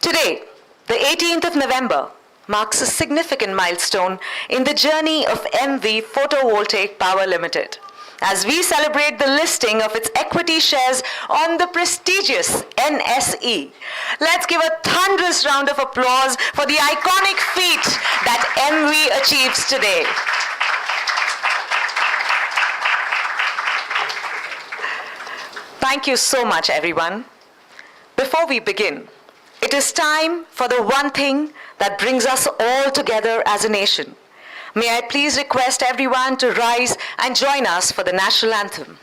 Today, the 18th of November, marks a significant milestone in the journey of Emmvee Photovoltaic Power Limited, as we celebrate the listing of its equity shares on the prestigious NSE. Let's give a thunderous round of applause for the iconic feat that Emmvee achieves today. Thank you so much, everyone. Before we begin, it is time for the one thing that brings us all together as a nation. May I please request everyone to rise and join us for the national anthem.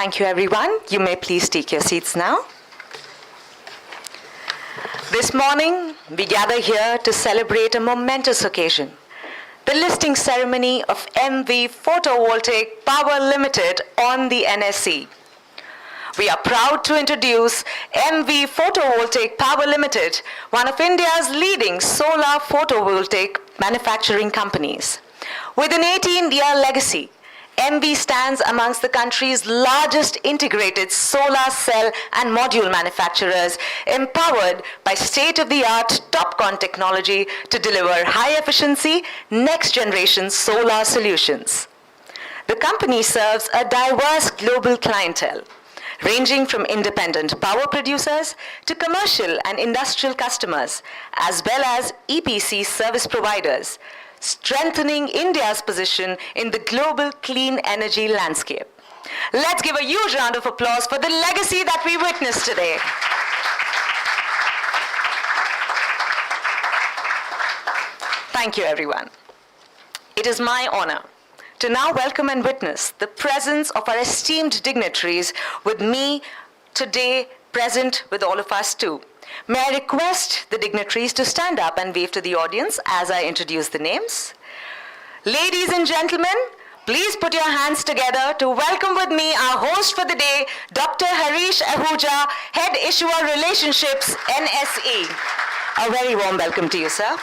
Thank you, everyone. You may please take your seats now. This morning, we gather here to celebrate a momentous occasion, the listing ceremony of Emmvee Photovoltaic Power Limited on the NSE. We are proud to introduce Emmvee Photovoltaic Power Limited, one of India's leading solar photovoltaic manufacturing companies. With an 18-year legacy, Emmvee stands amongst the country's largest integrated solar cell and module manufacturers, empowered by state-of-the-art TOPCon technology to deliver high-efficiency, next-generation solar solutions. The company serves a diverse global clientele, ranging from independent power producers to commercial and industrial customers, as well as EPC service providers, strengthening India's position in the global clean energy landscape. Let's give a huge round of applause for the legacy that we witnessed today. Thank you, everyone. It is my honor to now welcome and witness the presence of our esteemed dignitaries with me today, present with all of us too. May I request the dignitaries to stand up and wave to the audience as I introduce the names. Ladies and gentlemen, please put your hands together to welcome with me our host for the day, Dr. Harish Ahuja, Head Issuer Relationships, NSE. A very warm welcome to you, sir.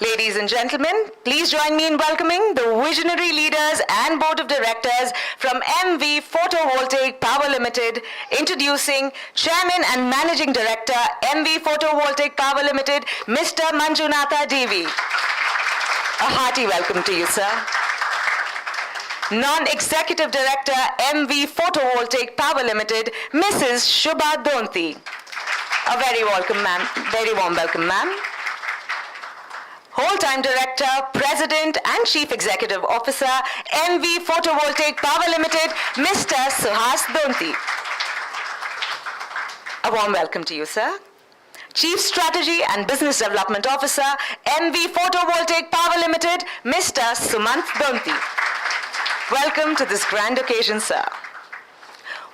Ladies and gentlemen, please join me in welcoming the visionary leaders and board of directors from Emmvee Photovoltaic Power Limited, introducing Chairman and Managing Director, Emmvee Photovoltaic Power Limited, Mr. Manjunatha Devi. A hearty welcome to you, sir. Non-Executive Director, Emmvee Photovoltaic Power Limited, Mrs. Shubha Donti. A very welcome, ma'am. Very warm welcome, ma'am. Whole-time Director, President and Chief Executive Officer, Emmvee Photovoltaic Power Limited, Mr. Suhas Donti. A warm welcome to you, sir. Chief Strategy and Business Development Officer, Emmvee Photovoltaic Power Limited, Mr. Sumant Donti. Welcome to this grand occasion, sir.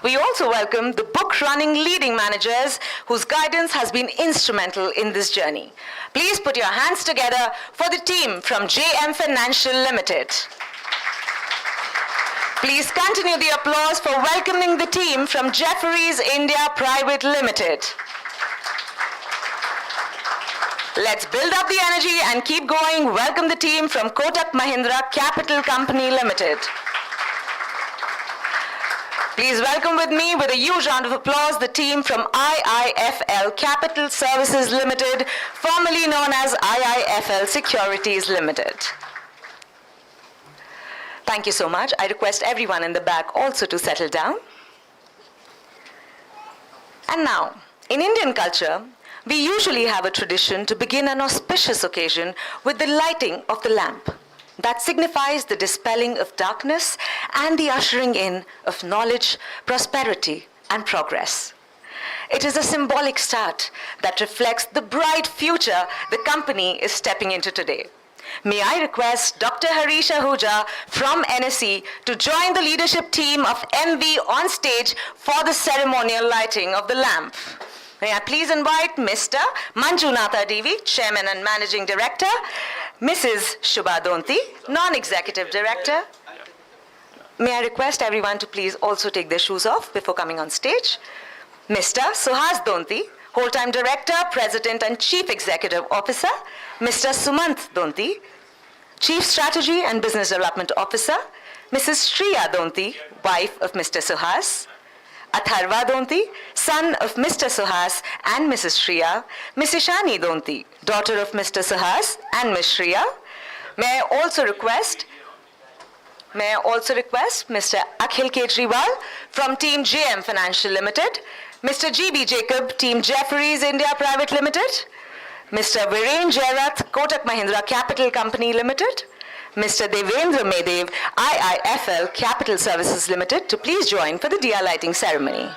We also welcome the book-running leading managers whose guidance has been instrumental in this journey. Please put your hands together for the team from JM Financial Limited. Please continue the applause for welcoming the team from Jefferies India Private Limited. Let's build up the energy and keep going. Welcome the team from Kotak Mahindra Capital Company Limited. Please welcome with me with a huge round of applause the team from IIFL Capital Services Limited, formerly known as IIFL Securities Limited. Thank you so much. I request everyone in the back also to settle down. And now, in Indian culture, we usually have a tradition to begin an auspicious occasion with the lighting of the lamp. That signifies the dispelling of darkness and the ushering in of knowledge, prosperity, and progress. It is a symbolic start that reflects the bright future the company is stepping into today. May I request Dr. Harish Ahuja from NSE to join the leadership team of Emmvee on stage for the ceremonial lighting of the lamp. May I please invite Mr. Manjunatha Devi, Chairman and Managing Director, Mrs. Shubha Donti, Non-Executive Director. May I request everyone to please also take their shoes off before coming on stage. Mr. Suhas Donti, Whole-Time Director, President and Chief Executive Officer, Mr. Sumant Donti, Chief Strategy and Business Development Officer, Mrs. Shriya Donti, wife of Mr. Suhas, Atharva Donti, son of Mr. Suhas and Mrs. Shriya, Miss Ishani Donti, daughter of Mr. Suhas and Miss Shriya. May I also request Mr. Akhil Kejriwal from Team JM Financial Limited, Mr. GB Jacob, Team Jefferies India Private Limited, Mr. Viren Jairath, Kotak Mahindra Capital Company Limited, Mr. Devendra Medev, IIFL Capital Services Limited, to please join for the Diya lighting ceremony.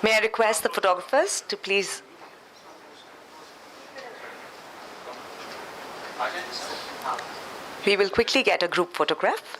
May I request the photographers to please. We will quickly get a group photograph.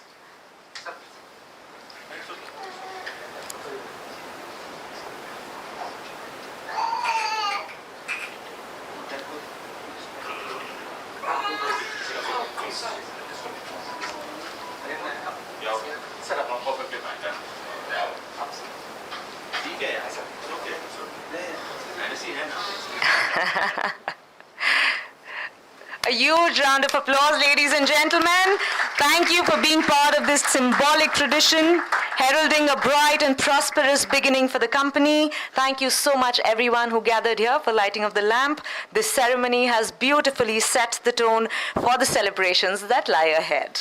A huge round of applause, ladies and gentlemen. Thank you for being part of this symbolic tradition, heralding a bright and prosperous beginning for the company. Thank you so much, everyone who gathered here for lighting of the lamp. This ceremony has beautifully set the tone for the celebrations that lie ahead.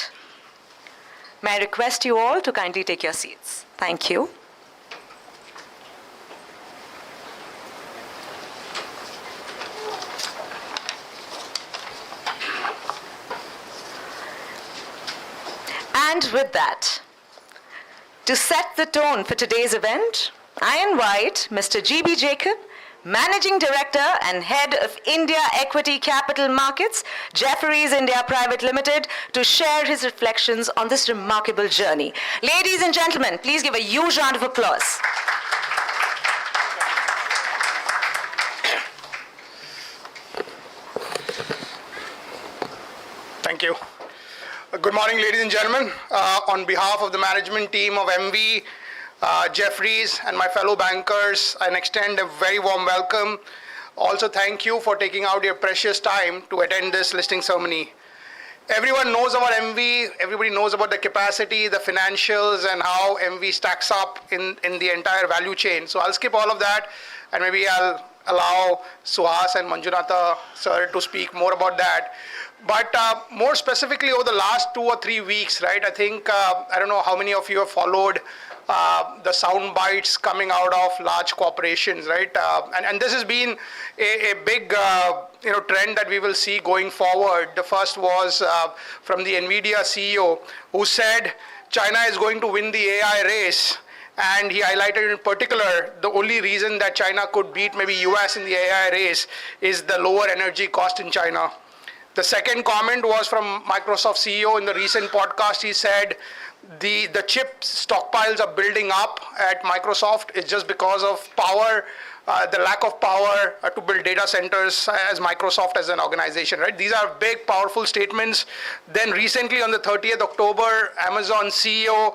May I request you all to kindly take your seats. Thank you. And with that, to set the tone for today's event, I invite Mr. GB Jacob, Managing Director and Head of India Equity Capital Markets, Jefferies India Private Limited, to share his reflections on this remarkable journey. Ladies and gentlemen, please give a huge round of applause. Thank you. Good morning, ladies and gentlemen. On behalf of the management team of Emmvee, Jefferies, and my fellow bankers, I extend a very warm welcome. Also, thank you for taking out your precious time to attend this listing ceremony. Everyone knows about Emmvee. Everybody knows about the capacity, the financials, and how Emmvee stacks up in the entire value chain. So I'll skip all of that, and maybe I'll allow Suhas and Manjunatha sir to speak more about that. But more specifically, over the last 2 or 3 weeks, right? I think I don't know how many of you have followed the sound bites coming out of large corporations, right? And this has been a big trend that we will see going forward. The first was from the Nvidia CEO, who said China is going to win the AI race. And he highlighted in particular the only reason that China could beat maybe US in the AI race is the lower energy cost in China. The second comment was from Microsoft CEO in the recent podcast. He said the chip stockpiles are building up at Microsoft. It's just because of power, the lack of power to build data centers as Microsoft as an organization, right? These are big, powerful statements. Then recently on the 30th October, Amazon CEO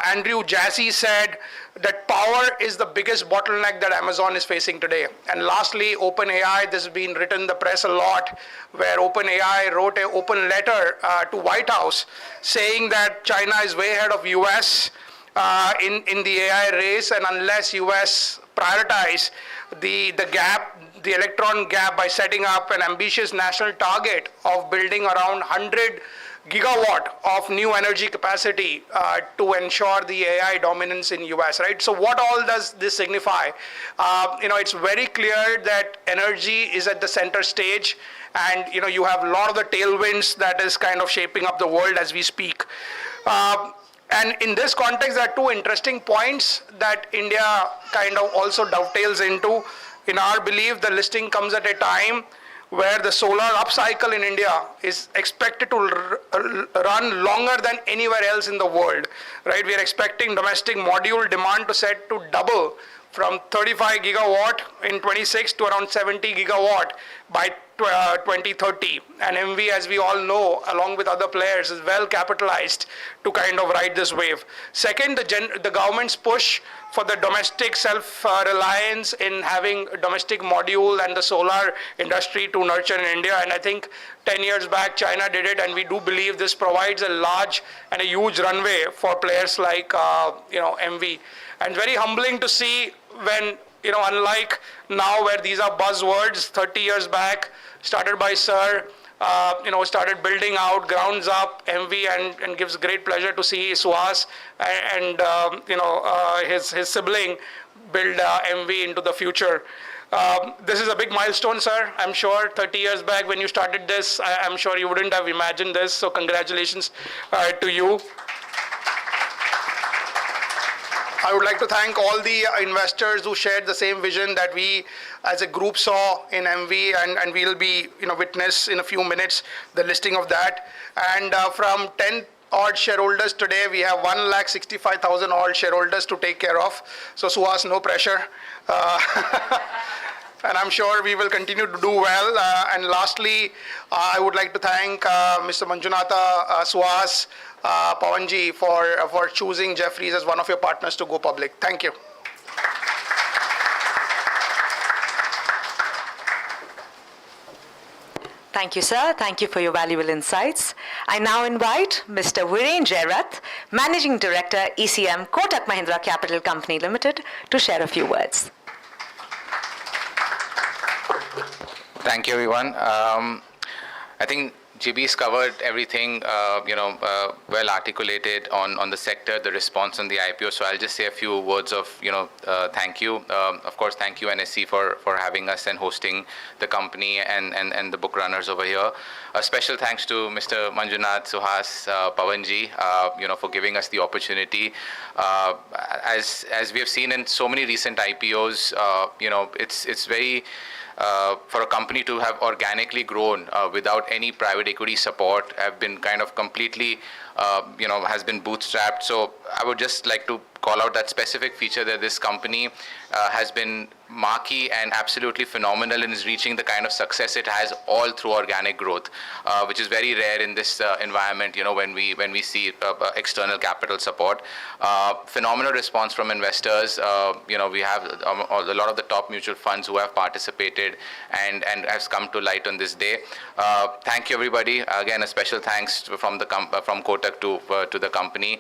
Andrew Jassy said that power is the biggest bottleneck that Amazon is facing today. And lastly, OpenAI, this has been written in the press a lot, where OpenAI wrote an open letter to White House saying that China is way ahead of US in the AI race, and unless US prioritize the gap, the electron gap, by setting up an ambitious national target of building around 100 gigawatt of new energy capacity to ensure the AI dominance in US, right? So what all does this signify? It's very clear that energy is at the center stage, and you have a lot of the tailwinds that is kind of shaping up the world as we speak. And in this context, there are two interesting points that India kind of also dovetails into. In our belief, the listing comes at a time where the solar upcycle in India is expected to run longer than anywhere else in the world, right? We are expecting domestic module demand to set to double from 35 gigawatt in 26 to around 70 gigawatt by 2030. And Emmvee, as we all know, along with other players, is well capitalized to kind of ride this wave. Second, the government's push for the domestic self-reliance in having domestic module and the solar industry to nurture in India. And I think 10 years back, China did it, and we do believe this provides a large and a huge runway for players like Emmvee. And very humbling to see when, unlike now where these are buzzwords, 30 years back, started by Sir, started building out grounds up Emmvee, and gives great pleasure to see Suhas and his sibling build Emmvee into the future. This is a big milestone, sir. I'm sure 30 years back when you started this, I'm sure you wouldn't have imagined this. So congratulations to you. I would like to thank all the investors who shared the same vision that we as a group saw in Emmvee, and we'll be witness in a few minutes the listing of that. And from 10 odd shareholders today, we have 1,65,000 odd shareholders to take care of. So Suhas, no pressure. And I'm sure we will continue to do well. And lastly, I would like to thank Mr. Manjunatha, Suhas, Pawanji for choosing Jefferies as one of your partners to go public. Thank you. Thank you, sir. Thank you for your valuable insights. I now invite Mr. Viren Jairath, Managing Director, ECM, Kotak Mahindra Capital Company Limited, to share a few words. Thank you, everyone. I think JB's covered everything, well articulated on the sector, the response on the IPO. So I'll just say a few words of, thank you. Of course, thank you, NSE, for having us and hosting the company and the book runners over here. A special thanks to Mr. Manjunath, Suhas, Pawanji, for giving us the opportunity. As we have seen in so many recent IPOs, it's very for a company to have organically grown without any private equity support, have been kind of completely, has been bootstrapped. So I would just like to call out that specific feature that this company has been marquee and absolutely phenomenal and is reaching the kind of success it has all through organic growth, which is very rare in this environment, when we see external capital support. Phenomenal response from investors. We have a lot of the top mutual funds who have participated and has come to light on this day. Thank you, everybody. Again, a special thanks from Kotak to the company,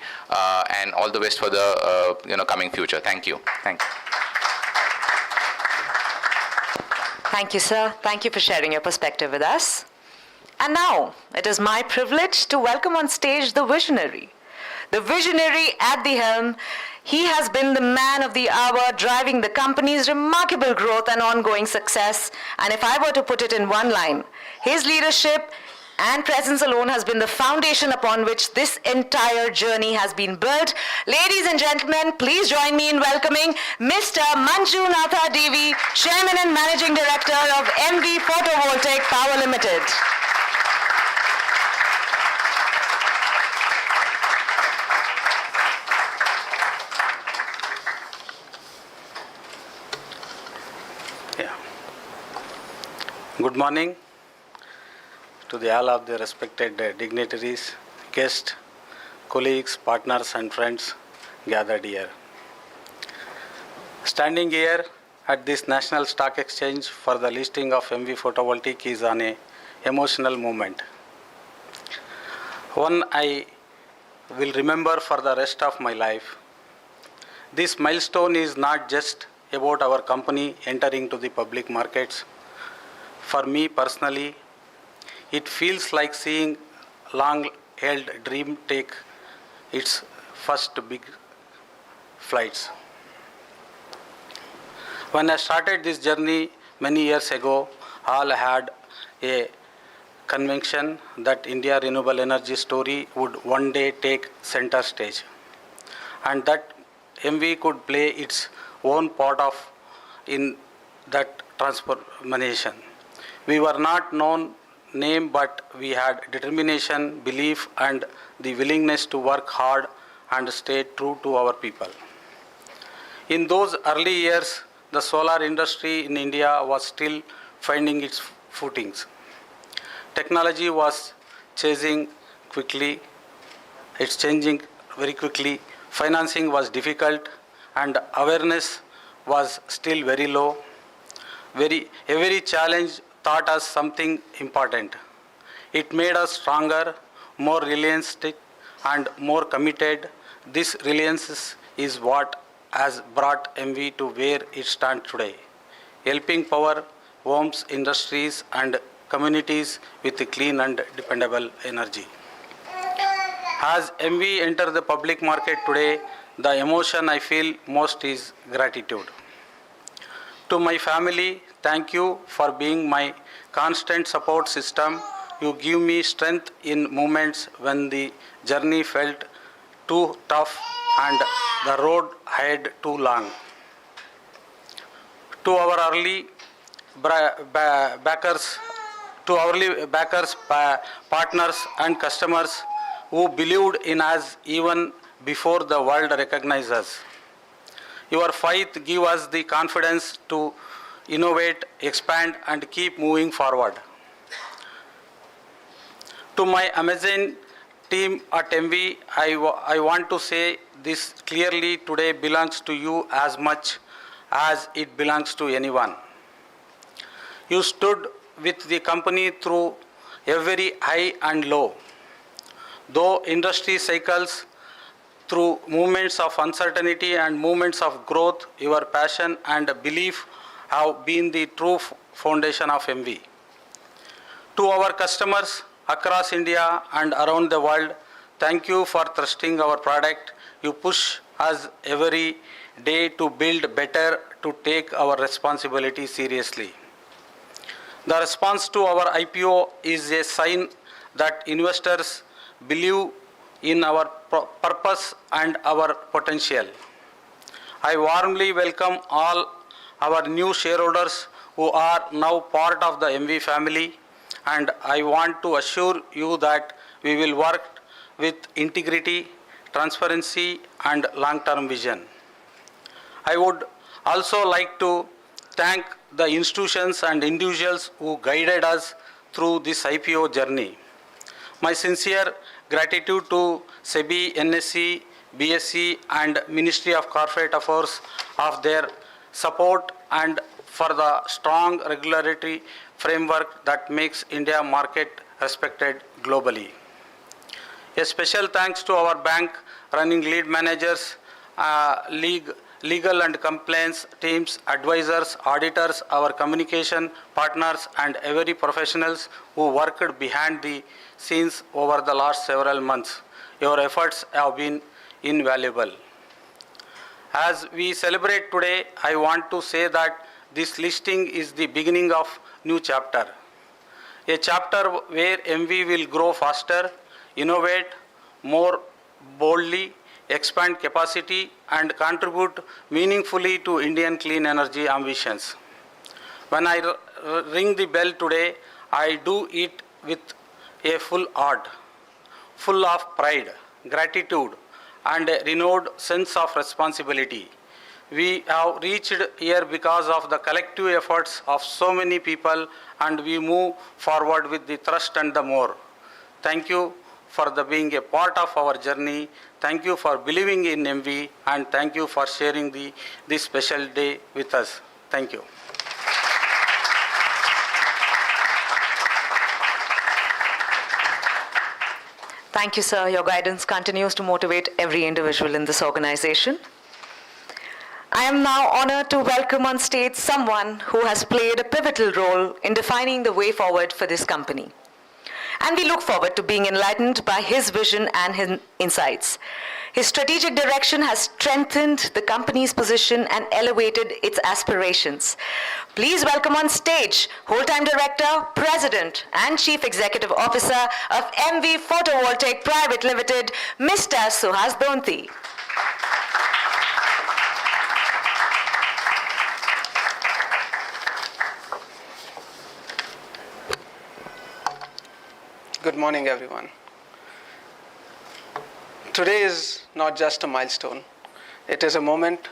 and all the best for the coming future. Thank you. Thank you. Thank you, sir. Thank you for sharing your perspective with us. And now, it is my privilege to welcome on stage the visionary. The visionary at the helm, he has been the man of the hour, driving the company's remarkable growth and ongoing success. And if I were to put it in one line, his leadership and presence alone has been the foundation upon which this entire journey has been built. Ladies and gentlemen, please join me in welcoming Mr. Manjunatha Devi, Chairman and Managing Director of Emmvee Photovoltaic Power Limited. Good morning to all of the respected dignitaries, guests, colleagues, partners and friends gathered here. Standing here at this National Stock Exchange for the listing of Emmvee Photovoltaic is an emotional moment. One I will remember for the rest of my life. This milestone is not just about our company entering to the public markets. For me personally, it feels like seeing long-held dream take its first big flights. When I started this journey many years ago, all had a conviction that India renewable energy story would one day take center stage, and that Emmvee could play its own part in that transformation. We were not known name, but we had determination, belief, and the willingness to work hard and stay true to our people. In those early years, the solar industry in India was still finding its footings. Technology was changing quickly, it's changing very quickly. Financing was difficult, and awareness was still very low. Every challenge taught us something important. It made us stronger, more realistic, and more committed. This resilience is what has brought Emmvee to where it stands today, helping power homes, industries, and communities with clean and dependable energy. As Emmvee enters the public market today, the emotion I feel most is gratitude. To my family, thank you for being my constant support system. You give me strength in moments when the journey felt too tough and the road ahead too long. To our early backers, partners and customers who believed in us even before the world recognized us. Your faith gives us the confidence to innovate, expand, and keep moving forward. To my amazing team at Emmvee, I want to say this clearly: today belongs to you as much as it belongs to anyone. You stood with the company through every high and low. Though industry cycles, through moments of uncertainty and moments of growth, your passion and belief have been the true foundation of Emmvee. To our customers across India and around the world, thank you for trusting our product. You push us every day to build better, to take our responsibility seriously. The response to our IPO is a sign that investors believe in our purpose and our potential. I warmly welcome all our new shareholders who are now part of the Emmvee family, and I want to assure you that we will work with integrity, transparency, and long-term vision. I would also like to thank the institutions and individuals who guided us through this IPO journey. My sincere gratitude to SEBI, NSE, BSE, and Ministry of Corporate Affairs of their support and for the strong regulatory framework that makes India market respected globally. A special thanks to our bank running lead managers legal and compliance teams, advisors, auditors, our communication partners, and every professionals who worked behind the scenes over the last several months. Your efforts have been invaluable. As we celebrate today, I want to say that this listing is the beginning of new chapter. A chapter where Emmvee will grow faster, innovate more boldly, expand capacity, and contribute meaningfully to Indian clean energy ambitions. When I ring the bell today, I do it with a full heart, full of pride, gratitude, and a renewed sense of responsibility. We have reached here because of the collective efforts of so many people, and we move forward with the trust and the more. Thank you for being a part of our journey. Thank you for believing in Emmvee, and thank you for sharing this special day with us. Thank you. Thank you, sir. Your guidance continues to motivate every individual in this organization. I am now honored to welcome on stage someone who has played a pivotal role in defining the way forward for this company. And we look forward to being enlightened by his vision and his insights. His strategic direction has strengthened the company's position and elevated its aspirations. Please welcome on stage Whole-Time Director, President, and Chief Executive Officer of Emmvee Photovoltaic Private Limited, Mr. Suhas Donti. Good morning, everyone. Today is not just a milestone. It is a moment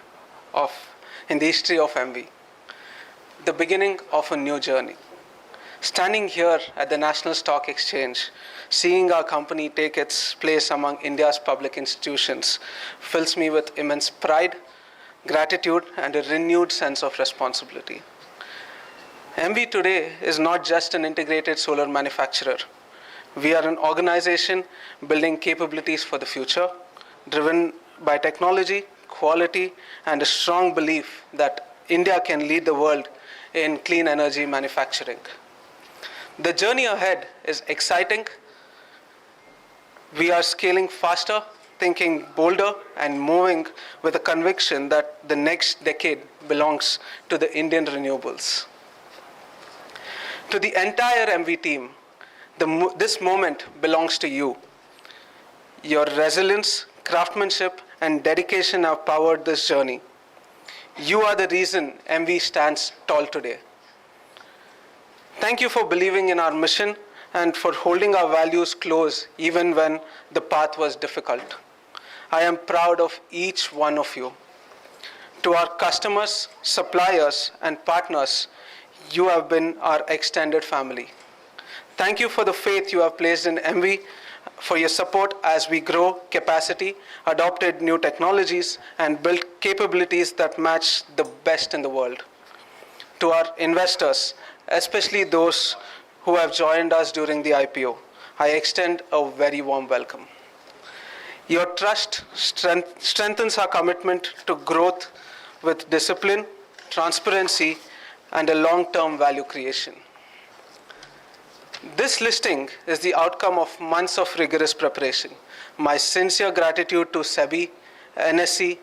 in the history of Emmvee, the beginning of a new journey. Standing here at the National Stock Exchange, seeing our company take its place among India's public institutions fills me with immense pride, gratitude, and a renewed sense of responsibility. Emmvee today is not just an integrated solar manufacturer. We are an organization building capabilities for the future, driven by technology, quality, and a strong belief that India can lead the world in clean energy manufacturing. The journey ahead is exciting. We are scaling faster, thinking bolder, and moving with a conviction that the next decade belongs to the Indian renewables. To the entire Emmvee team, this moment belongs to you. Your resilience, craftsmanship, and dedication have powered this journey. You are the reason Emmvee stands tall today. Thank you for believing in our mission and for holding our values close even when the path was difficult. I am proud of each one of you. To our customers, suppliers, and partners, you have been our extended family. Thank you for the faith you have placed in Emmvee, for your support as we grow capacity, adopted new technologies, and built capabilities that match the best in the world. To our investors, especially those who have joined us during the IPO, I extend a very warm welcome. Your trust strengthens our commitment to growth with discipline, transparency, and a long-term value creation. This listing is the outcome of months of rigorous preparation. My sincere gratitude to SEBI, NSE,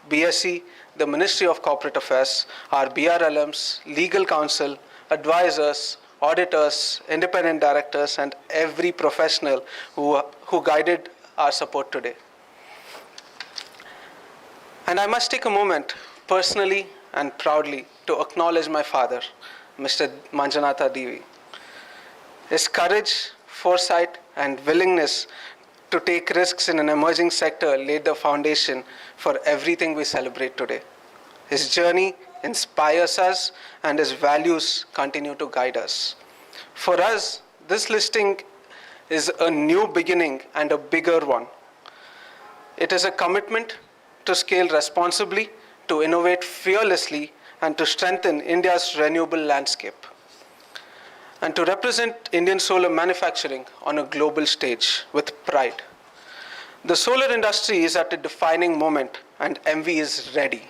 BSE, the Ministry of Corporate Affairs, our BRLMs, legal counsel, advisors, auditors, independent directors, and every professional who guided our support today. And I must take a moment personally and proudly to acknowledge my father, Mr. Manjanatha Devi. His courage, foresight, and willingness to take risks in an emerging sector laid the foundation for everything we celebrate today. His journey inspires us, and his values continue to guide us. For us, this listing is a new beginning and a bigger one. It is a commitment to scale responsibly, to innovate fearlessly, and to strengthen India's renewable landscape, and to represent Indian solar manufacturing on a global stage with pride. The solar industry is at a defining moment and Emmvee is ready,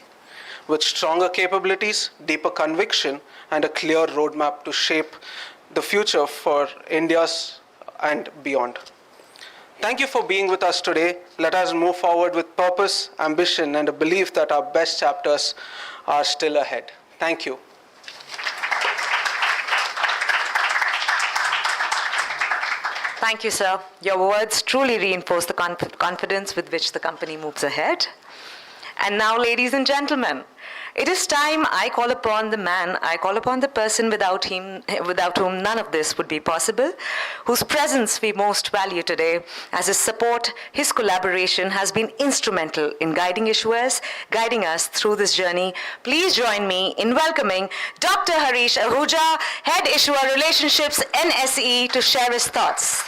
with stronger capabilities, deeper conviction, and a clear roadmap to shape the future for India's and beyond. Thank you for being with us today. Let us move forward with purpose, ambition, and a belief that our best chapters are still ahead. Thank you. Thank you, sir. Your words truly reinforce the confidence with which the company moves ahead. And now, ladies and gentlemen, it is time I call upon the man, I call upon the person without whom none of this would be possible, whose presence we most value today, as his support, his collaboration has been instrumental in guiding issuers, guiding us through this journey. Please join me in welcoming Dr. Harish Ahuja, Head Issuer Relationships, NSE, to share his thoughts.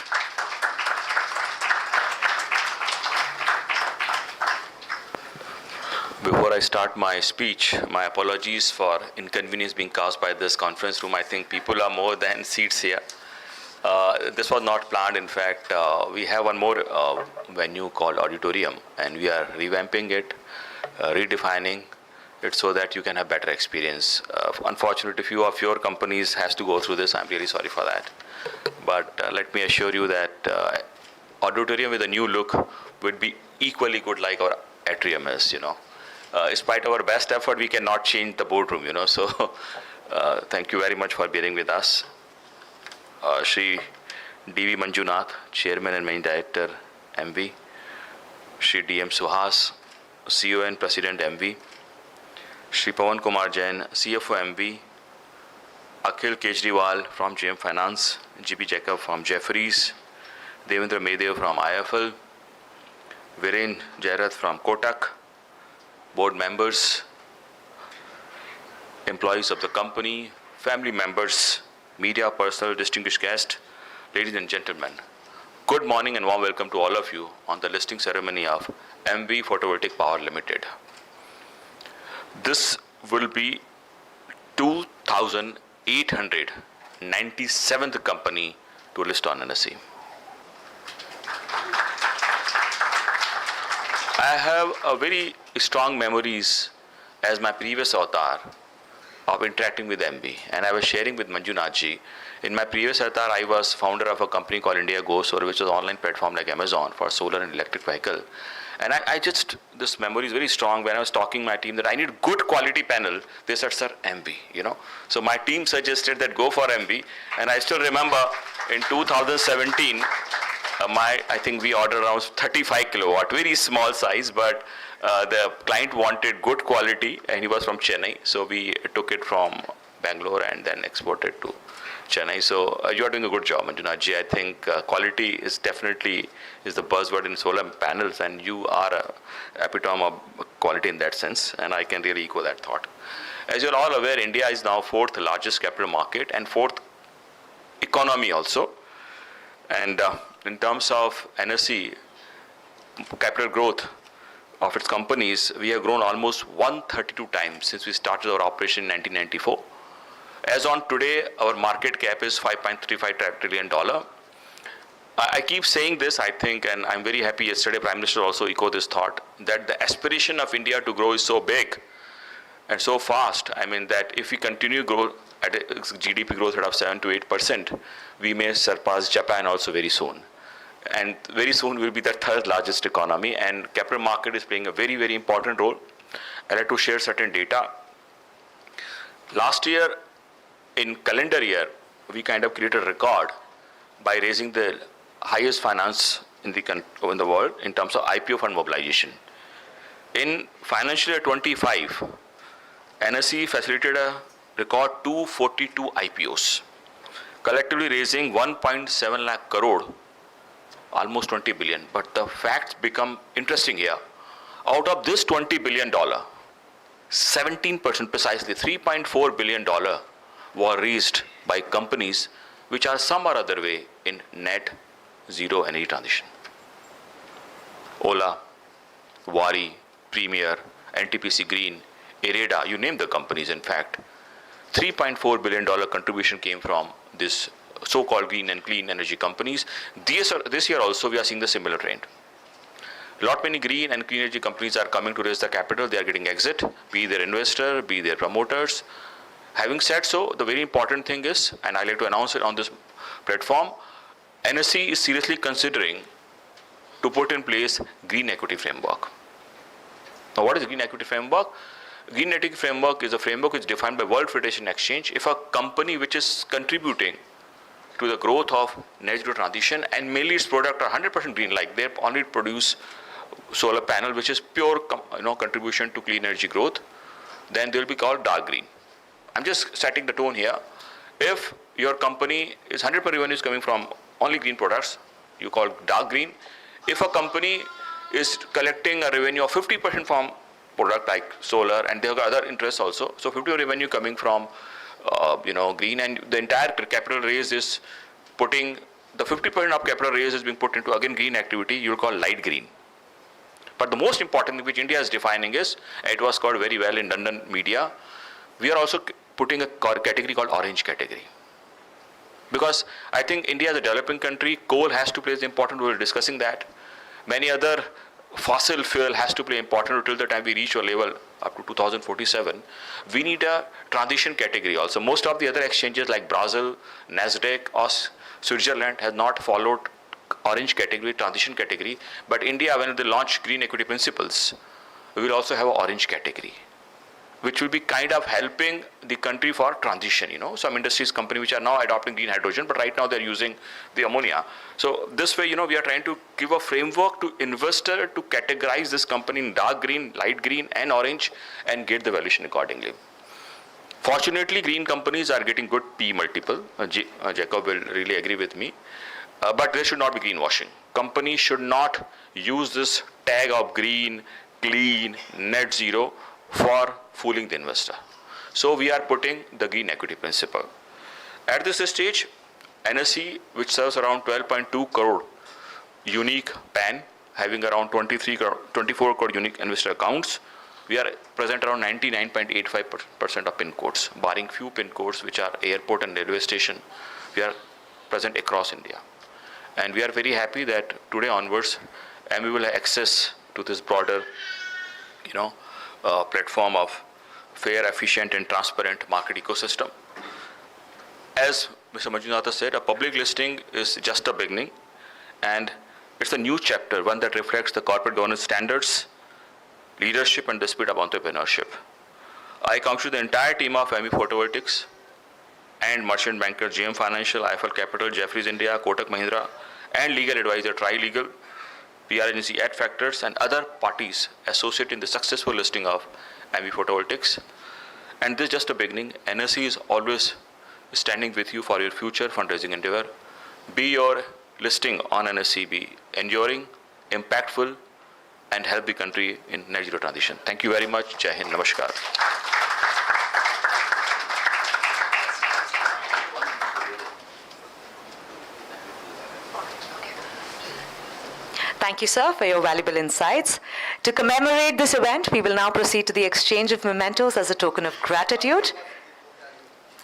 Before I start my speech, my apologies for inconvenience being caused by this conference room. I think people are more than seats here. This was not planned. In fact, we have one more venue called auditorium, and we are revamping it, redefining it so that you can have better experience. Unfortunately, few of your companies has to go through this. I'm really sorry for that. But let me assure you that auditorium with a new look would be equally good like our atrium is, Despite our best effort, we cannot change the boardroom, So thank you very much for bearing with us. Shri D.V. Manjunath, Chairman and Managing Director, Emmvee. Shri D.M. Suhas, CEO and President, Emmvee. Shri Pawan Kumar Jain, CFO, Emmvee. Akhil Kejriwal from JM Finance. G.P. Jacob from Jefferies. Devendra Medev from IFL. Viren Jairath from Kotak. Board members, employees of the company, family members, media personnel, distinguished guests, ladies and gentlemen, good morning and warm welcome to all of you on the listing ceremony of Emmvee Photovoltaic Power Limited. This will be 2,897th company to list on NSE. I have a very strong memories as my previous avatar of interacting with Emmvee, and I was sharing with Manjunath ji. In my previous avatar, I was founder of a company called India Gosolar, which is an online platform like Amazon for solar and electric vehicle. And this memory is very strong. When I was talking to my team that I need good quality panel, they said, sir, Emmvee, So my team suggested that go for Emmvee, and I still remember in 2017, I think we ordered around 35 kilowatt, very small size, but the client wanted good quality, and he was from Chennai, so we took it from Bangalore and then exported to Chennai. So you are doing a good job, Manjunath ji. I think quality is definitely the buzzword in solar panels, and you are a epitome of quality in that sense, and I can really echo that thought. As you're all aware, India is now 4th largest capital market and 4th economy also. And in terms of NSE capital growth of its companies, we have grown almost 132 times since we started our operation in 1994. As on today, our market cap is $5.35 trillion. I keep saying this, I think, and I'm very happy yesterday Prime Minister also echoed this thought, that the aspiration of India to grow is so big and so fast. I mean that if we continue grow at a GDP growth rate of 7 to 8%, we may surpass Japan also very soon. And very soon we'll be the 3rd largest economy, and capital market is playing a very, very important role. I'd like to share certain data. Last year, in calendar year, we kind of created a record by raising the highest finance in the world in terms of IPO fund mobilization. In financial year 25, NSE facilitated a record 242 IPOs, collectively raising 1.7 lakh crore, almost 20 billion. But the facts become interesting here. Out of this $20 billion, 17% precisely, $3.4 billion were raised by companies which are some or other way in net zero energy transition. Ola, Wari, Premier, NTPC Green, Ireda, you name the companies in fact. $3.4 billion contribution came from this so-called green and clean energy companies. This year also we are seeing the similar trend. lot many green and clean energy companies are coming to raise the capital. They are getting exit, be their investor, be their promoters. Having said so, the very important thing is, and I like to announce it on this platform, NSE is seriously considering to put in place green equity framework. Now, what is green equity framework? Green equity framework is a framework which is defined by World Federation Exchange. If a company which is contributing to the growth of net zero transition and mainly its product are 100% green, like they only produce solar panel which is pure contribution to clean energy growth, then they will be called dark green. I'm just setting the tone here. If your company is 100% revenue is coming from only green products, you call dark green. If a company is collecting a revenue of 50% from product like solar, and they have other interests also, so 50% revenue coming from green, and the entire capital raise is putting, the 50% of capital raise is being put into again green activity, you'll call light green. But the most important thing which India is defining is, it was called very well in London media, we are also putting a category called orange category. Because I think India as a developing country, coal has to play an important role in discussing that. Many other fossil fuel has to play important role till the time we reach a level up to 2047. We need a transition category also. Most of the other exchanges like Brazil, Nasdaq or Switzerland has not followed orange category, transition category. But India, when they launch green equity principles, we will also have an orange category, which will be kind of helping the country for transition. Some industries, companies which are now adopting green hydrogen, but right now they're using the ammonia. So this way, we are trying to give a framework to investor to categorize this company in dark green, light green and orange and get the valuation accordingly. Fortunately, green companies are getting good P multiple. Jacob will really agree with me. But there should not be greenwashing. Companies should not use this tag of green, clean, net zero for fooling the investor. So we are putting the green equity principle. At this stage, NSE, which serves around 12.2 crore unique PAN, having around 24 crore unique investor accounts, we are present around 99.85% of pin codes, barring few pin codes which are airport and railway station. We are present across India. And we are very happy that today onwards, Emmvee will have access to this broader, platform of fair, efficient and transparent market ecosystem. As Mr. Manjunatha said, a public listing is just a beginning, and it's a new chapter, one that reflects the corporate governance standards, leadership and the spirit of entrepreneurship. I congratulate the entire team of Emmvee Photovoltaics and merchant banker GM Financial, IIFL Capital, Jefferies India, Kotak Mahindra, and legal advisor Tri-Legal, PR agency Ad Factors, and other parties associated in the successful listing of Emmvee Photovoltaics. And this is just a beginning. NSE is always standing with you for your future fundraising endeavor. Be your listing on NSE be enduring, impactful, and help the country in net zero transition. Thank you very much. Jai Hind. Namaskar. Thank you, sir, for your valuable insights. To commemorate this event, we will now proceed to the exchange of mementos as a token of gratitude.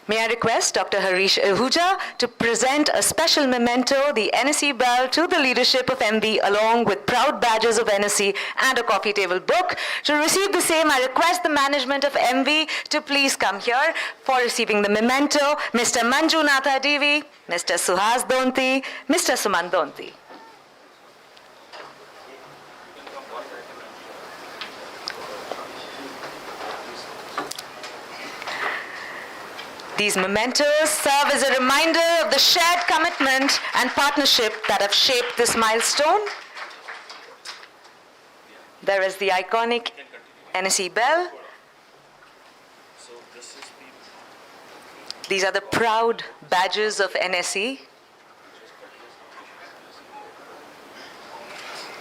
May I request Dr. Harish Ahuja to present a special memento, the NSE Bell, to the leadership of Emmvee, along with proud badges of NSE and a coffee table book. To receive the same, I request the management of Emmvee to please come here for receiving the memento. Mr. Manjunatha Devi, Mr. Suhas Donti, Mr. Suman Donti. These mementos serve as a reminder of the shared commitment and partnership that have shaped this milestone. There is the iconic NSE bell. These are the proud badges of NSE.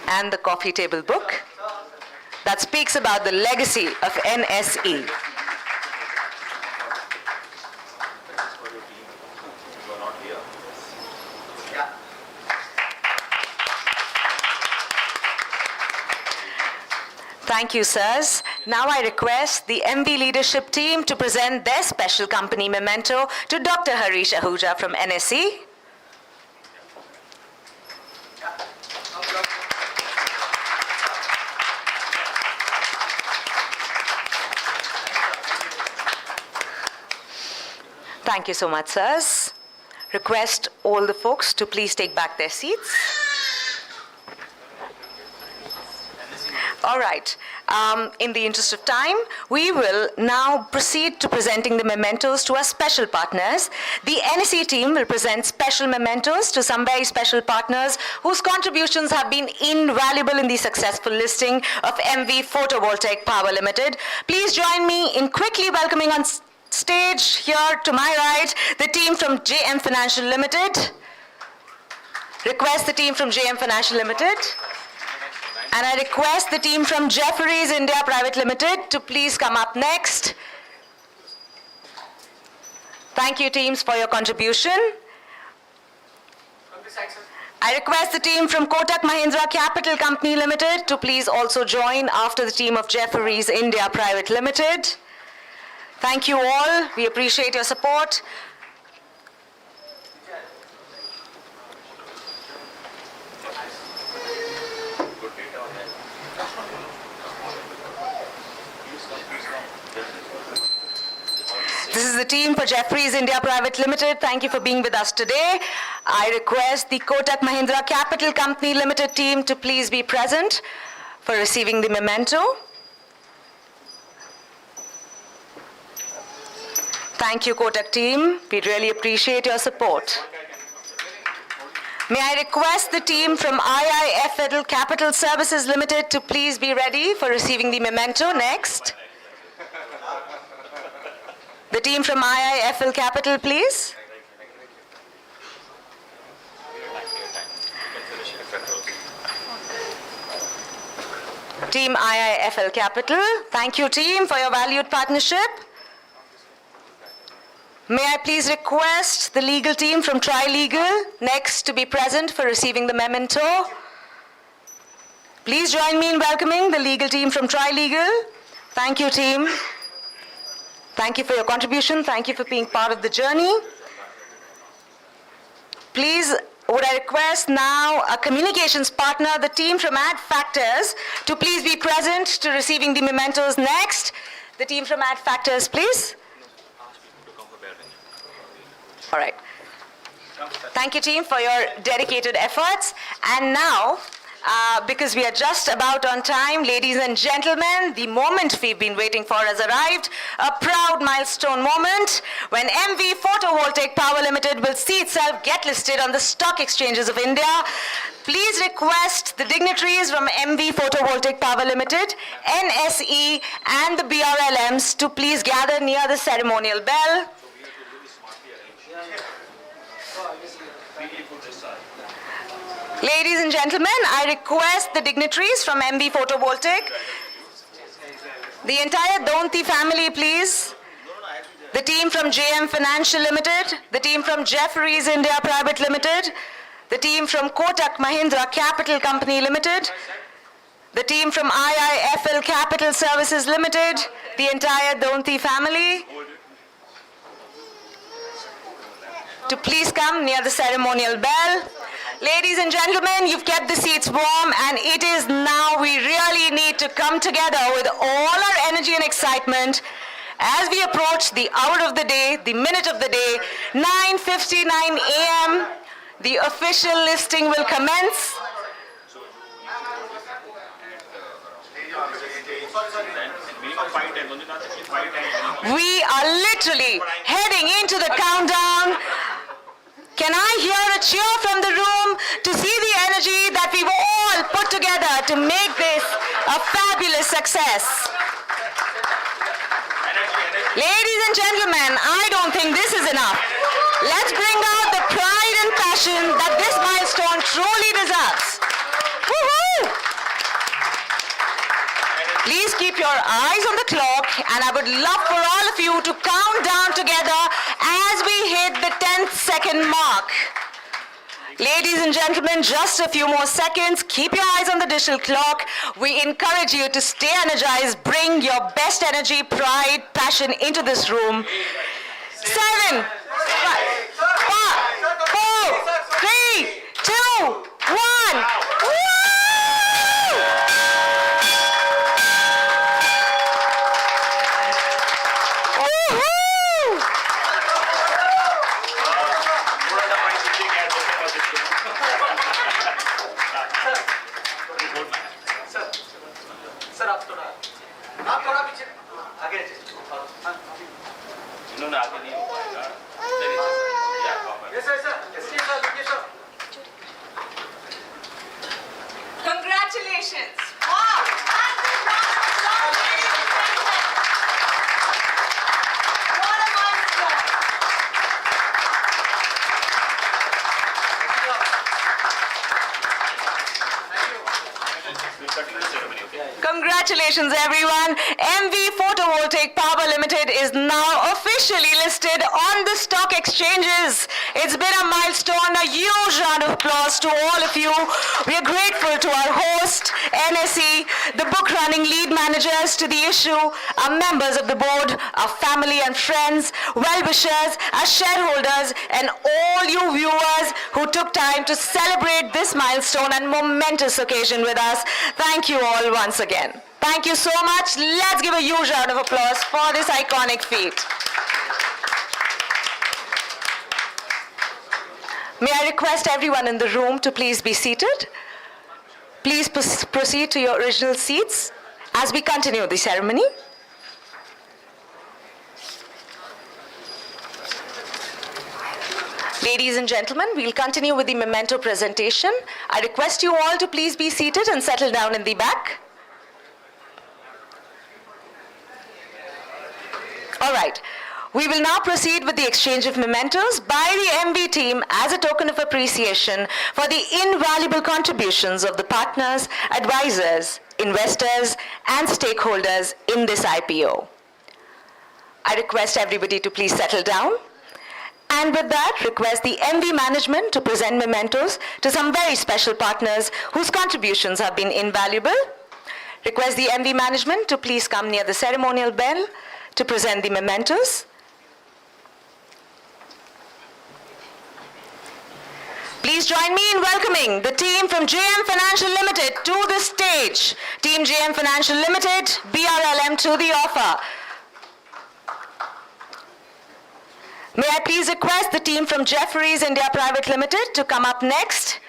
And the coffee table book that speaks about the legacy of NSE. Thank you, sirs. Now I request the Emmvee leadership team to present their special company memento to Dr. Harish Ahuja from NSE. Thank you so much, sirs. Request all the folks to please take back their seats. All right. In the interest of time, we will now proceed to presenting the mementos to our special partners. The NSE team will present special mementos to some very special partners whose contributions have been invaluable in the successful listing of Emmvee Photovoltaic Power Limited. Please join me in quickly welcoming on stage here to my right the team from JM Financial Limited. Request the team from JM Financial Limited. And I request the team from Jefferies India Private Limited to please come up next. Thank you, teams, for your contribution. I request the team from Kotak Mahindra Capital Company Limited to please also join after the team of Jefferies India Private Limited. Thank you all. We appreciate your support. This is the team for Jefferies India Private Limited. Thank you for being with us today. I request the Kotak Mahindra Capital Company Limited team to please be present for receiving the memento. Thank you, Kotak team. We really appreciate your support. May I request the team from IIFL Capital Services Limited to please be ready for receiving the memento next. The team from IIFL Capital, please. Team IIFL Capital, thank you, team, for your valued partnership. May I please request the legal team from Tri-Legal next to be present for receiving the memento. Please join me in welcoming the legal team from Tri-Legal. Thank you, team. Thank you for your contribution. Thank you for being part of the journey. Please, would I request now a communications partner, the team from Ad Factors, to please be present to receiving the mementos next. The team from Ad Factors, please. All right. Thank you, team, for your dedicated efforts. And now, because we are just about on time, ladies and gentlemen, the moment we've been waiting for has arrived. A proud milestone moment when Emmvee Photovoltaic Power Limited will see itself get listed on the stock exchanges of India. Please request the dignitaries from Emmvee Photovoltaic Power Limited, NSE, and the BRLMs to please gather near the ceremonial bell. Ladies and gentlemen, I request the dignitaries from Emmvee Photovoltaic, the entire Donti family, please, the team from JM Financial Limited, the team from Jefferies India Private Limited, the team from Kotak Mahindra Capital Company Limited, the team from IIFL Capital Services Limited, the entire Donti family, to please come near the ceremonial bell. Ladies and gentlemen, you've kept the seats warm, and it is now we really need to come together with all our energy and excitement as we approach the hour of the day, the minute of the day, 9:59 a.m. The official listing will commence. We are literally heading into the countdown. Can I hear a cheer from the room to see the energy that we've all put together to make this a fabulous success? Ladies and gentlemen, I don't think this is enough. Let's bring out the pride and passion that this milestone truly deserves. Woohoo! Please keep your eyes on the clock, and I would love for all of you to count down together as we hit the 10th second mark. Ladies and gentlemen, just a few more seconds. Keep your eyes on the digital clock. We encourage you to stay energized. Bring your best energy, pride, passion into this room. 7, 5, 4, 3, 2, 1. Woo! इन्होंने आगे नहीं हो पाएगा. Yes, sir. Congratulations. Wow. Ladies and gentlemen. What a milestone. Congratulations, everyone. Emmvee Photovoltaic Power Limited is now officially listed on the stock exchanges. It's been a milestone. A huge round of applause to all of you. We are grateful to our host, NSE, the book-running lead managers to the issue, our members of the board, our family and friends, well-wishers, our shareholders, and all you viewers who took time to celebrate this milestone and momentous occasion with us. Thank you all once again. Thank you so much. Let's give a huge round of applause for this iconic feat. May I request everyone in the room to please be seated? Please proceed to your original seats as we continue the ceremony. Ladies and gentlemen, we'll continue with the Momento presentation. I request you all to please be seated and settle down in the back. All right. We will now proceed with the exchange of mementos by the Emmvee team as a token of appreciation for the invaluable contributions of the partners, advisors, investors, and stakeholders in this IPO. I request everybody to please settle down. And with that, request the Emmvee management to present mementos to some very special partners whose contributions have been invaluable. Request the Emmvee management to please come near the ceremonial bell to present the mementos. Please join me in welcoming the team from JM Financial Limited to the stage. Team JM Financial Limited, BRLM to the offer. May I please request the team from Jefferies India Private Limited to come up next.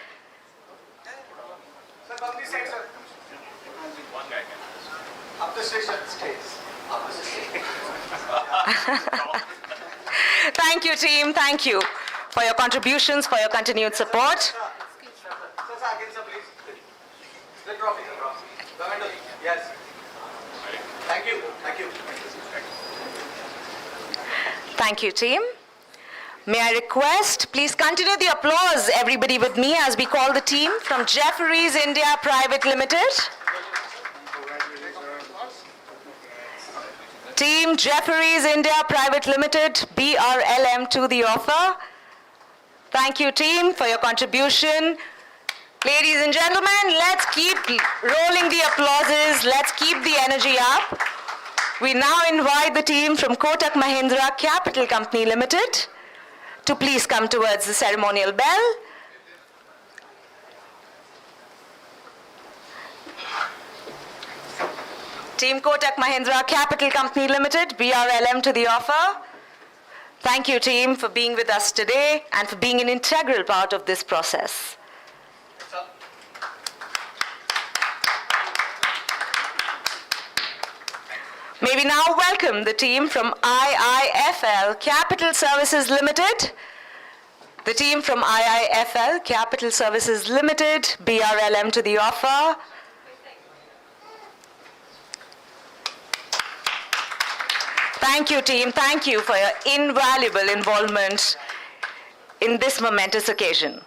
Thank you, team. Thank you for your contributions, for your continued support. Yes. Thank you. Thank you, team. May I request, please continue the applause, everybody with me, as we call the team from Jefferies India Private Limited. Team Jefferies India Private Limited, BRLM to the offer. Thank you, team, for your contribution. Ladies and gentlemen, let's keep rolling the applauses. Let's keep the energy up. We now invite the team from Kotak Mahindra Capital Company Limited to please come towards the ceremonial bell. Team Kotak Mahindra Capital Company Limited, BRLM to the offer. Thank you, team, for being with us today and for being an integral part of this process. May we now welcome the team from IIFL Capital Services Limited. The team from IIFL Capital Services Limited, BRLM to the offer. Thank you, team. Thank you for your invaluable involvement in this momentous occasion.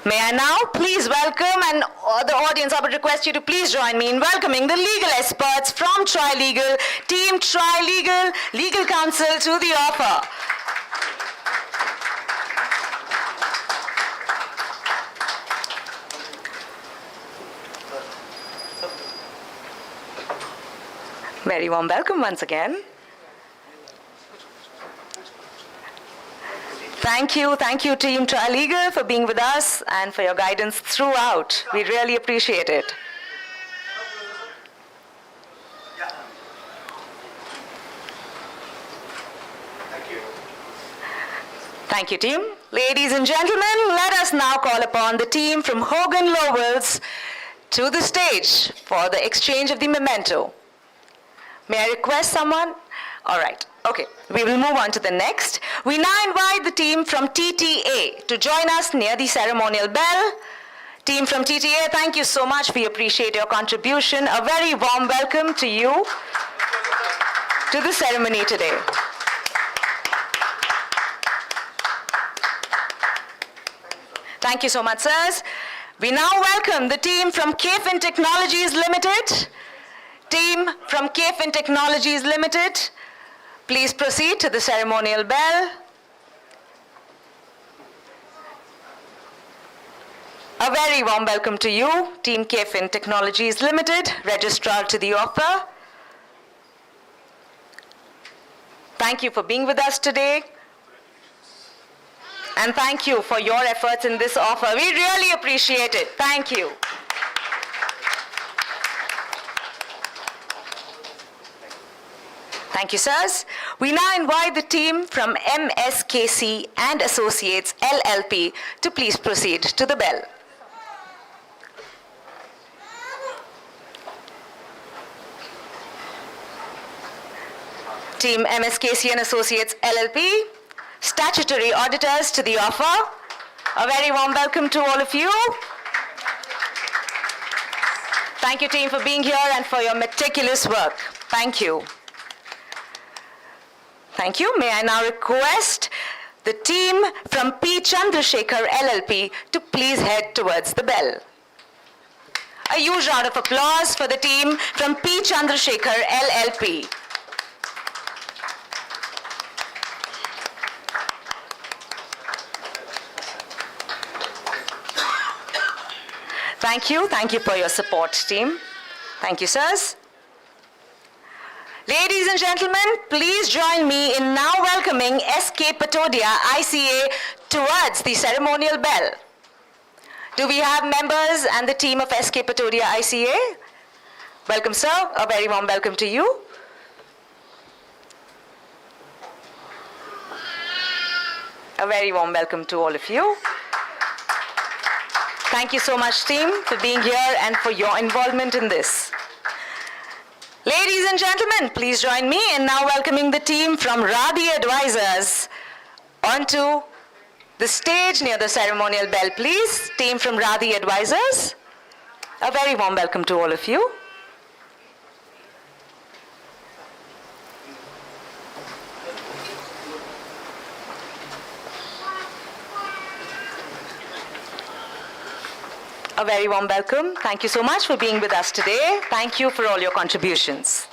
May I now please welcome, and the audience, I would request you to please join me in welcoming the legal experts from Tri-Legal, Team Tri-Legal, Legal Counsel to the offer. Very warm welcome once again. Thank you, Team Tri-Legal, for being with us and for your guidance throughout. We really appreciate it. Thank you, team. Ladies and gentlemen, let us now call upon the team from Hogan Lovells to the stage for the exchange of the memento. May I request someone? All right. Okay, we will move on to the next. We now invite the team from TTA to join us near the ceremonial bell. Team from TTA, thank you so much. We appreciate your contribution. A very warm welcome to you to the ceremony today. Thank you so much, sirs. We now welcome the team from KFin Technologies Limited. Team from KFin Technologies Limited, please proceed to the ceremonial bell. A very warm welcome to you, Team KFin Technologies Limited, Registrar to the offer. Thank you for being with us today. And thank you for your efforts in this offer. We really appreciate it. Thank you. Thank you, sirs. We now invite the team from MSKC and Associates LLP to please proceed to the bell. Team MSKC and Associates LLP, statutory auditors to the offer. A very warm welcome to all of you. Thank you, team, for being here and for your meticulous work. Thank you. Thank you. May I now request the team from P. Chandrasekhar LLP to please head towards the bell. A huge round of applause for the team from P. Chandrasekhar LLP. Thank you. Thank you for your support, team. Thank you, sirs. Ladies and gentlemen, please join me in now welcoming SK Patodia ICA towards the ceremonial bell. Do we have members and the team of SK Patodia ICA? Welcome, sir. A very warm welcome to you. A very warm welcome to all of you. Thank you so much, team, for being here and for your involvement in this. Ladies and gentlemen, please join me in now welcoming the team from Radhi Advisors onto the stage near the ceremonial bell, please. Team from Radhi Advisors, a very warm welcome to all of you. A very warm welcome. Thank you so much for being with us today. Thank you for all your contributions.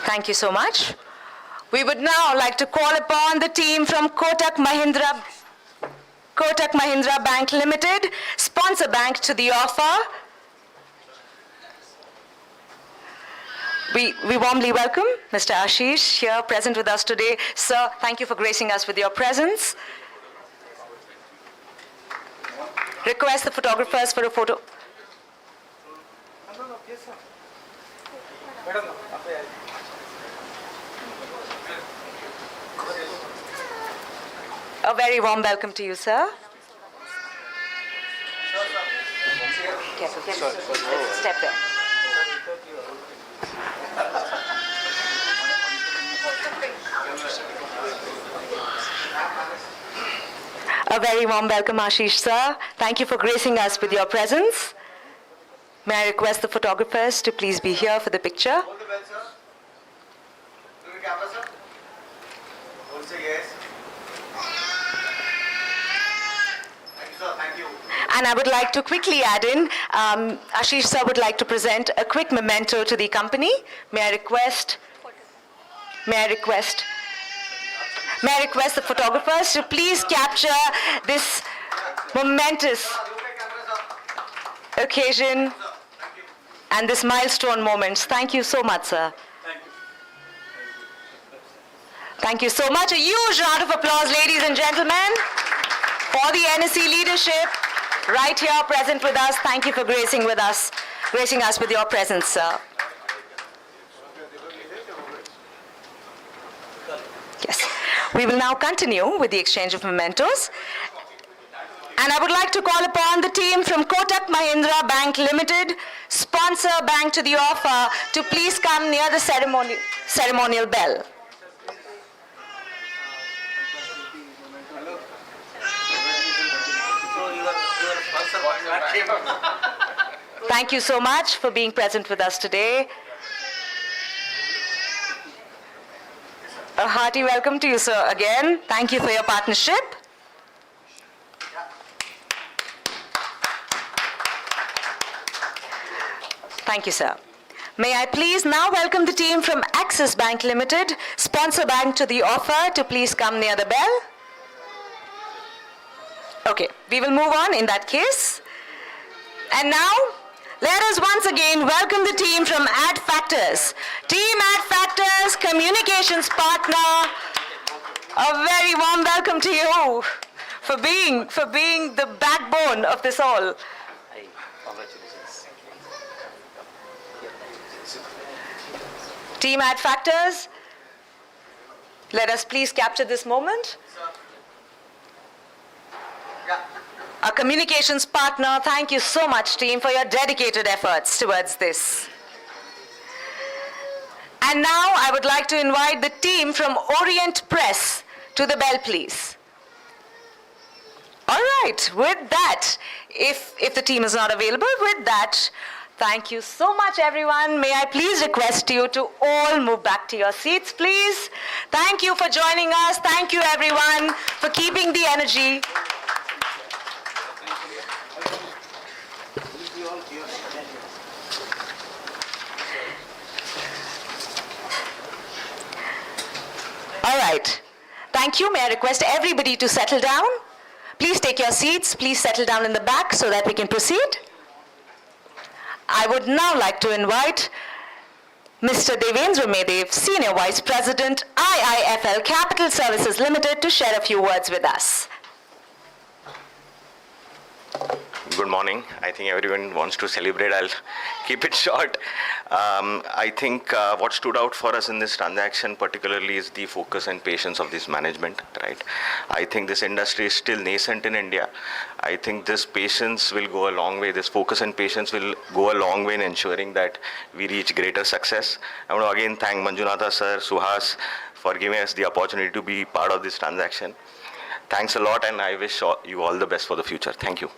Thank you so much. We would now like to call upon the team from Kotak Mahindra Bank Limited, sponsor bank, to the offer. We warmly welcome Mr. Ashish here present with us today. Sir, thank you for gracing us with your presence. Request the photographers for a photo. A very warm welcome to you, sir. Careful, careful. Step there. A very warm welcome, Ashish, sir. Thank you for gracing us with your presence. May I request the photographers to please be here for the picture? Hold the bell, sir. Look at the camera, sir. Hold, say yes. Thank you, sir. Thank you. And I would like to quickly add in, Ashish, sir, would like to present a quick memento to the company. May I request the photographers to please capture this momentous occasion and this milestone moments. Thank you so much, sir. Thank you so much. A huge round of applause, ladies and gentlemen, for the NSE leadership right here present with us. Thank you for gracing us with your presence, sir. Yes. We will now continue with the exchange of mementos. And I would like to call upon the team from Kotak Mahindra Bank Limited, sponsor bank to the offer, to please come near the ceremonial bell. Thank you so much for being present with us today. A hearty welcome to you, sir, again. Thank you for your partnership. Thank you, sir. May I please now welcome the team from Axis Bank Limited, sponsor bank to the offer, to please come near the bell. Okay, we will move on in that case. And now, let us once again welcome the team from Adfactors. Team Adfactors, communications partner, a very warm welcome to you for being the backbone of this all. Team Adfactors, let us please capture this moment. Our communications partner, thank you so much, team, for your dedicated efforts towards this. And now I would like to invite the team from Orient Press to the bell, please. All right, with that, if the team is not available, with that, thank you so much, everyone. May I please request you to all move back to your seats, please. Thank you for joining us. Thank you, everyone, for keeping the energy. All right. Thank you. May I request everybody to settle down? Please take your seats. Please settle down in the back so that we can proceed. I would now like to invite Mr. Devendra Medev, Senior Vice President, IIFL Capital Services Limited, to share a few words with us. Good morning. I think everyone wants to celebrate. I'll keep it short. I think what stood out for us in this transaction particularly is the focus and patience of this management, right? I think this industry is still nascent in India. I think this patience will go a long way. This focus and patience will go a long way in ensuring that we reach greater success. I want to again thank Manjunatha sir, Suhas, for giving us the opportunity to be part of this transaction. Thanks a lot, and I wish you all the best for the future. Thank you.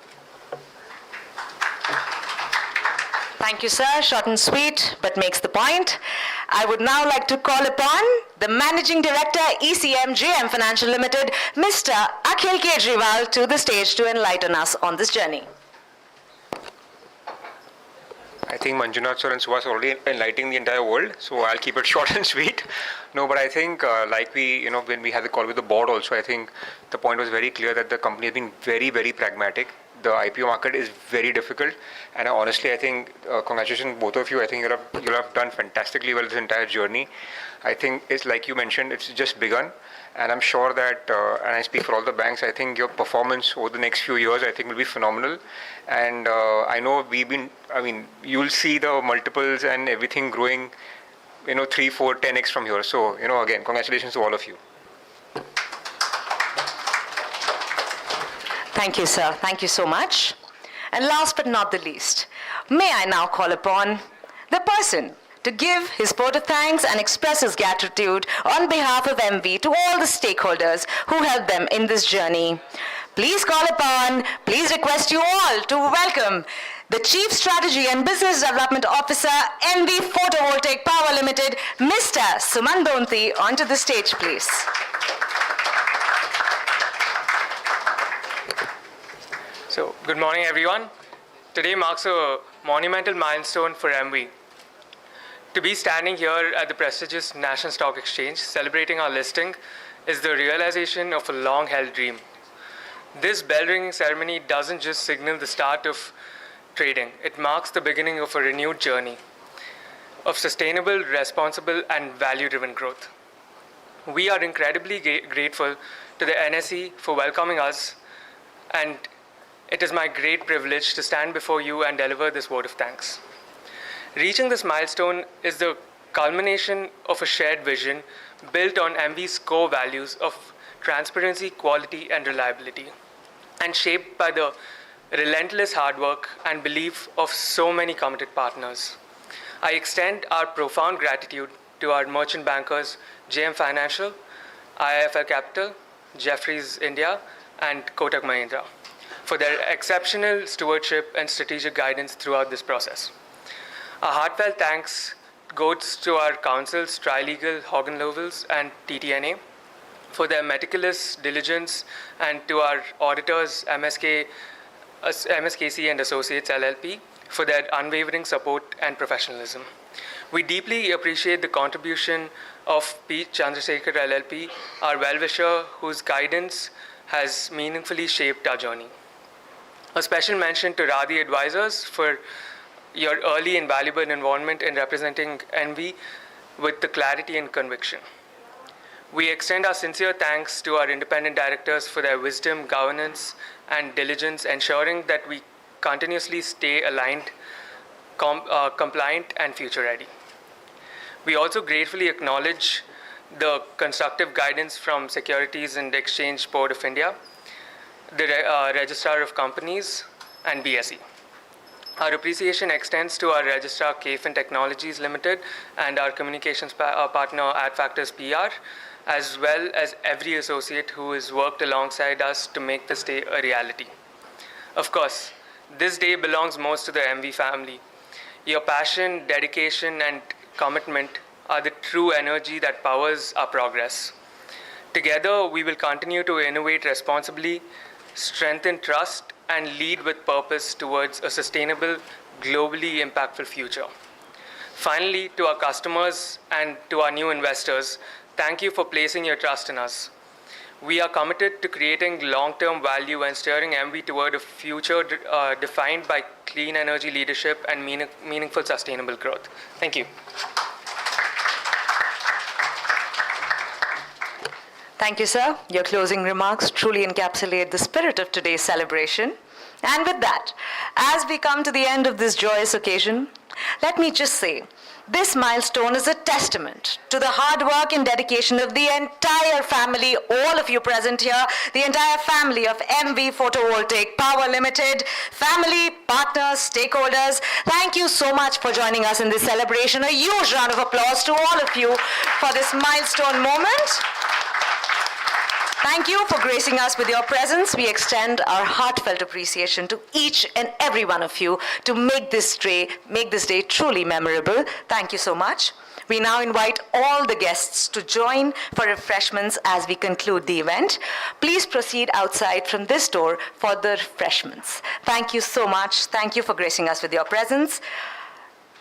Thank you, sir. Short and sweet, but makes the point. I would now like to call upon the Managing Director, ECM JM Financial Limited, Mr. Akhil Kejriwal, to the stage to enlighten us on this journey. I think Manjunath sir and Suhas already enlightening the entire world, so I'll keep it short and sweet. No, but I think like when we had the call with the board also, I think the point was very clear that the company has been very, very pragmatic. The IPO market is very difficult, and honestly, I think congratulations both of you. I think you'll have done fantastically well this entire journey. I think it's like you mentioned, it's just begun, and I'm sure that, and I speak for all the banks, I think your performance over the next few years, I think, will be phenomenal. And I know you'll see the multiples and everything growing, 3, 4, 10x from here. So, again, congratulations to all of you. Thank you, sir. Thank you so much. And last but not the least, may I now call upon the person to give his vote of thanks and express his gratitude on behalf of Emmvee to all the stakeholders who helped them in this journey. Please request you all to welcome the Chief Strategy and Business Development Officer, Emmvee Photovoltaic Power Limited, Mr. Suman Donti, onto the stage, please. So, good morning, everyone. Today marks a monumental milestone for Emmvee. To be standing here at the prestigious National Stock Exchange celebrating our listing is the realization of a long-held dream. This bell-ringing ceremony doesn't just signal the start of trading. It marks the beginning of a renewed journey of sustainable, responsible, and value-driven growth. We are incredibly grateful to the NSE for welcoming us, and it is my great privilege to stand before you and deliver this vote of thanks. Reaching this milestone is the culmination of a shared vision built on Emmvee's core values of transparency, quality, and reliability, and shaped by the relentless hard work and belief of so many committed partners. I extend our profound gratitude to our merchant bankers, JM Financial, IIFL Capital, Jefferies India, and Kotak Mahindra, for their exceptional stewardship and strategic guidance throughout this process. A heartfelt thanks goes to our counsels, Trilegal, Hogan Lovells, and TTNA, for their meticulous diligence, and to our auditors, MSKC and Associates LLP, for their unwavering support and professionalism. We deeply appreciate the contribution of P. Chandrasekhar LLP, our well-wisher, whose guidance has meaningfully shaped our journey. A special mention to Radhi Advisors for your early and valuable involvement in representing Emmvee with the clarity and conviction. We extend our sincere thanks to our independent directors for their wisdom, governance, and diligence, ensuring that we continuously stay aligned, compliant, and future-ready. We also gratefully acknowledge the constructive guidance from Securities and Exchange Board of India, the Registrar of Companies, and BSE. Our appreciation extends to our Registrar KFin Technologies Limited and our communications partner AdFactors PR, as well as every associate who has worked alongside us to make this day a reality. Of course, this day belongs most to the Emmvee family. Your passion, dedication, and commitment are the true energy that powers our progress. Together, we will continue to innovate responsibly, strengthen trust, and lead with purpose towards a sustainable, globally impactful future. Finally, to our customers and to our new investors, thank you for placing your trust in us. We are committed to creating long-term value and steering Emmvee toward a future defined by clean energy leadership and meaningful sustainable growth. Thank you. Thank you, sir. Your closing remarks truly encapsulate the spirit of today's celebration. And with that, as we come to the end of this joyous occasion, let me just say, this milestone is a testament to the hard work and dedication of the entire family, all of you present here, the entire family of Emmvee Photovoltaic Power Limited, family, partners, stakeholders. Thank you so much for joining us in this celebration. A huge round of applause to all of you for this milestone moment. Thank you for gracing us with your presence. We extend our heartfelt appreciation to each and every one of you to make this day truly memorable. Thank you so much. We now invite all the guests to join for refreshments as we conclude the event. Please proceed outside from this door for the refreshments. Thank you so much. Thank you for gracing us with your presence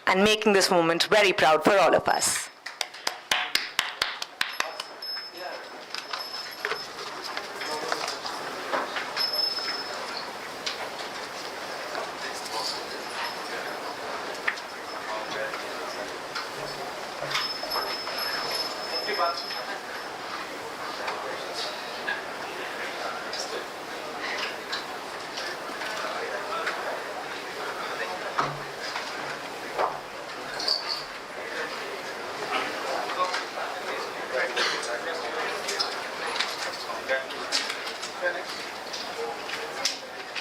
and making this moment very proud for all of us.